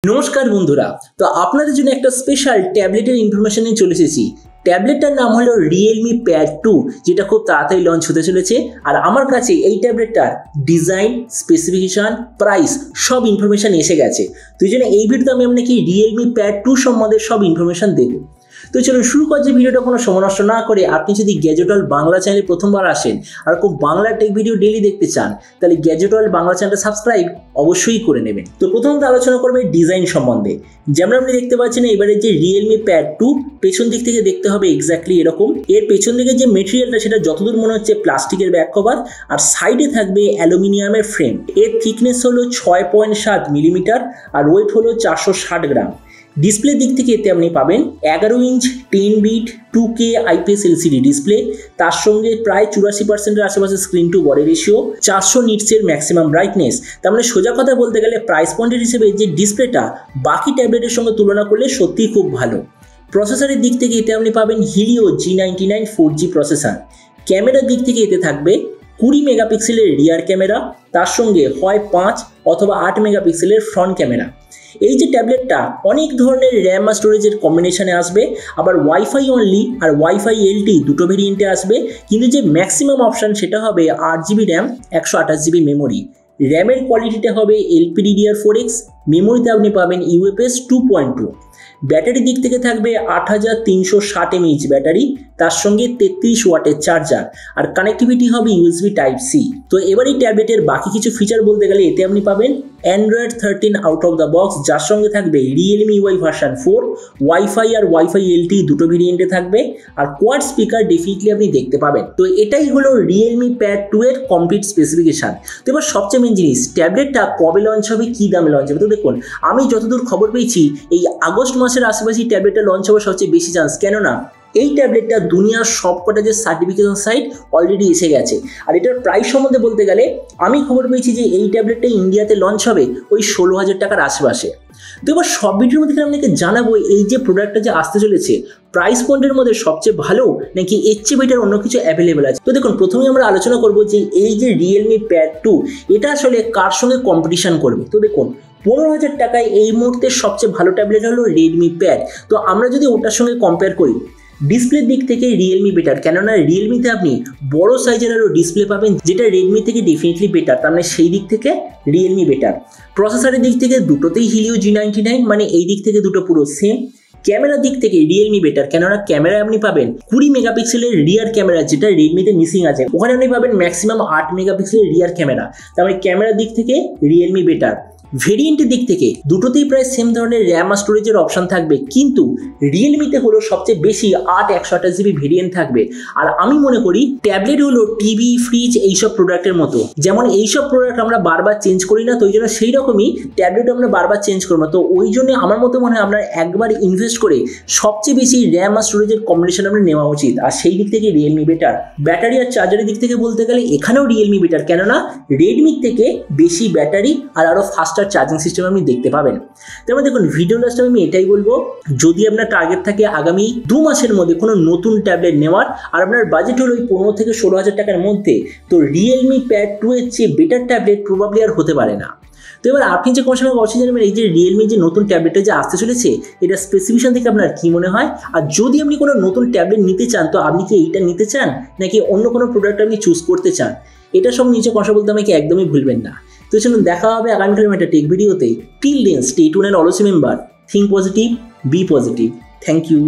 নমস্কার বন্ধুরা, তো আপনাদের জন্য একটা স্পেশাল ট্যাবলেটের ইনফরমেশন নিয়ে চলে এসেছি। ট্যাবলেটটার নাম হলো Realme PAD 2, যেটা খুব তাড়াতাড়ি লঞ্চ হতে চলেছে। আর আমার কাছে এই ট্যাবলেটটার ডিজাইন, স্পেসিফিকেশন, প্রাইস সব ইনফরমেশন এসে গেছে। তো এই জন্য এই ভিডিওতে আমি আপনাকে Realme PAD 2 সম্বন্ধে সব ইনফরমেশন দেবো। তো চলুন শুরু করছি ভিডিওটা কোনো সময় নষ্ট না করে। আপনি যদি গ্যাজেট ওয়ার্ল্ড বাংলা চ্যানেলে প্রথমবার আসেন আর খুব বাংলা টেক ভিডিও ডেইলি দেখতে চান, তাহলে গ্যাজেট ওয়ার্ল্ড বাংলা চ্যানেলটা সাবস্ক্রাইব অবশ্যই করে নেবেন। তো প্রথমত আলোচনা করবে ডিজাইন সম্বন্ধে। যেমন আপনি দেখতে পাচ্ছেন এবারে যে Realme PAD 2 পেছন দিক থেকে দেখতে হবে এক্স্যাক্টলি এরকম। এর পেছন দিকে যে মেটেরিয়ালটা সেটা যতদূর মনে হচ্ছে প্লাস্টিকের ব্যাক কভার, আর সাইডে থাকবে অ্যালুমিনিয়ামের ফ্রেম। এর থিকনেস হলো 6.7 মিলিমিটার আর ওয়েট হলো 460 গ্রাম। ডিসপ্লে দিক থেকে এতে আপনি পাবেন 11 inch 10 bit 2K IPS LCD display, তার সঙ্গে প্রায় 84% আশেপাশে স্ক্রিন টু বডি রেশিও, 400 নিটসের ম্যাক্সিমাম ব্রাইটনেস। তার মানে সোজা কথা বলতে গেলে প্রাইস পয়েন্টের হিসেবে যে ডিসপ্লেটা বাকি ট্যাবলেটের সঙ্গে তুলনা করলে সত্যিই খুব ভালো। প্রসেসরের দিক থেকে এতে আপনি পাবেন Helio G99 4G প্রসেসর। ক্যামেরার দিক থেকে এতে থাকবে 20 মেগাপিক্সেলের রিয়ার ক্যামেরা, তার সঙ্গে হয় 5 অথবা 8 মেগাপিক্সেলের ফ্রন্ট ক্যামেরা। এই যে ট্যাবলেটটা অনেক ধরনের র্যাম আর স্টোরেজের কম্বিনেশনে আসবে, আবার ওয়াইফাই অনলি আর ওয়াইফাই LT দুটো ভেরিয়েন্টে আসবে। কিন্তু যে ম্যাক্সিমাম অপশান সেটা হবে 8GB র্যাম, 128GB মেমোরি। র্যামের কোয়ালিটিটা হবে LPDDR4X, মেমোরিতে আপনি পাবেন UFS 2.2। ব্যাটারি দিক থেকে থাকবে 8360 mAh ব্যাটারি, তার সঙ্গে 33 ওয়াটের চার্জার, আর কানেক্টিভিটি হবে USB Type-C। তো এবার এই ট্যাবলেটের বাকি কিছু ফিচার বলতে গেলে এতে আপনি পাবেন Android 13 out of the box, যার সঙ্গে থাকবে Realme UI ভার্সন 4, ওয়াইফাই আর ওয়াইফাই LT দুটো ভেরিয়েন্টে থাকবে, আর কোয়াড স্পিকার ডেফিনেটলি আপনি দেখতে পাবেন। তো এটাই হলো Realme PAD 2 এর কমপ্লিট স্পেসিফিকেশন। তো এবার সবচেয়ে মেন জিনিস, ট্যাবলেটটা কবে লঞ্চ হবে, কী দামে লঞ্চ হবে। তো দেখুন, আমি যতদূর খবর পেয়েছি এই আগস্ট মাসের আশেপাশে ট্যাবলেটটা লঞ্চ হবে সবচেয়ে বেশি চান্স। কেননা এই ট্যাবলেটটা দুনিয়ার সবকটা যে সার্টিফিকেশন সাইট অলরেডি এসে গেছে। আর এটার প্রাইস সম্বন্ধে বলতে গেলে আমি খবর পেয়েছি যে এই ট্যাবলেটটা ইন্ডিয়াতে লঞ্চ হবে ওই 16,000 টাকার আশেপাশে। তো এবার সব ভিডিওর মধ্যে আপনাকে জানাবো এই যে প্রোডাক্টটা যে আসতে চলেছে প্রাইস পয়েন্টের মধ্যে সবচেয়ে ভালো নাকি এর চেয়ে বেটার অন্য কিছু অ্যাভেলেবেল আছে। তো দেখুন, প্রথমেই আমরা আলোচনা করবো যে এই যে Realme PAD 2 এটা আসলে কার সঙ্গে কম্পিটিশন করবে। তো দেখুন, 15,000 টাকায় এই মুহূর্তে সবচেয়ে ভালো ট্যাবলেট হলো Redmi PAD। তো আমরা যদি ওটার সঙ্গে কম্পেয়ার করি, ডিসপ্লের দিক থেকে Realme বেটার, কেননা Realmeতে আপনি বড় সাইজের আরও ডিসপ্লে পাবেন, যেটা Redmi থেকে ডেফিনেটলি বেটার। তার মানে সেই দিক থেকে Realme বেটার। প্রসেসরের দিক থেকে দুটোতেই Helio G99, মানে এই দিক থেকে দুটো পুরো সেম। ক্যামেরার দিক থেকে Realme বেটার, কেননা ক্যামেরায় আপনি পাবেন 20 মেগাপিক্সেলের রিয়ার ক্যামেরা, যেটা Redmiতে মিসিং আছে। ওখানে আপনি পাবেন ম্যাক্সিমাম 8 মেগাপিক্সেলের রিয়ার ক্যামেরা। তার মানে ক্যামেরার দিক থেকে Realme বেটার। ভেরিয়েন্টের দিক থেকে দুটোতেই প্রায় সেম ধরনের র্যাম আর স্টোরেজের অপশান থাকবে, কিন্তু Realmeতে হলো সবচেয়ে বেশি 8 128GB ভেরিয়েন্ট থাকবে। আর আমি মনে করি ট্যাবলেট হলো টিভি, ফ্রিজ এইসব প্রোডাক্টের মতো, যেমন এইসব প্রোডাক্ট আমরা বারবার চেঞ্জ করি না, তো ওই জন্য সেই রকমই ট্যাবলেট আমরা বারবার চেঞ্জ করবো। তো ওই জন্য আমার মতে মনে হয় আপনার একবার ইনভেস্ট করে সবচেয়ে বেশি র্যাম আর স্টোরেজের কম্বিনেশন আপনার নেওয়া উচিত, আর সেই দিক থেকে Realme বেটার। ব্যাটারি আর চার্জারের দিক থেকে বলতে গেলে এখানেও Realme বেটার, কেননা Redmi থেকে বেশি ব্যাটারি আর আরও ফাস্ট চার্জিং সিস্টেম আপনি দেখতে পাবেন। তারপরে দেখুন, ভিডিও লাস্টে আমি এটাই বলবো, যদি আপনার টার্গেট থাকে আগামী 2 মাসের মধ্যে কোনো নতুন ট্যাবলেট নেওয়ার, আর আপনার বাজেট হলো ওই 15 থেকে 16,000 টাকার মধ্যে, তো Realme PAD 2 এর চেয়ে বেটার ট্যাবলেট প্রবাবলি আর হতে পারে না। তো এবার আপনি যে কোনো সময় অবশ্যই জানবেন এই যে Realme যে নতুন ট্যাবলেটটা যে আসতে চলেছে এটা স্পেসিফিকেশন থেকে আপনার কী মনে হয়। আর যদি আপনি কোনো নতুন ট্যাবলেট নিতে চান, তো আপনি কি এইটা নিতে চান নাকি অন্য কোনো প্রোডাক্ট আপনি চুজ করতে চান, এটা সব নিচে কথা বলতে আমাকে একদমই ভুলবেন না। তো চলুন দেখা হবে আগামীকালের একটা টেক ভিডিওতে। Till then stay tuned and always remember, think positive, be positive. Thank you.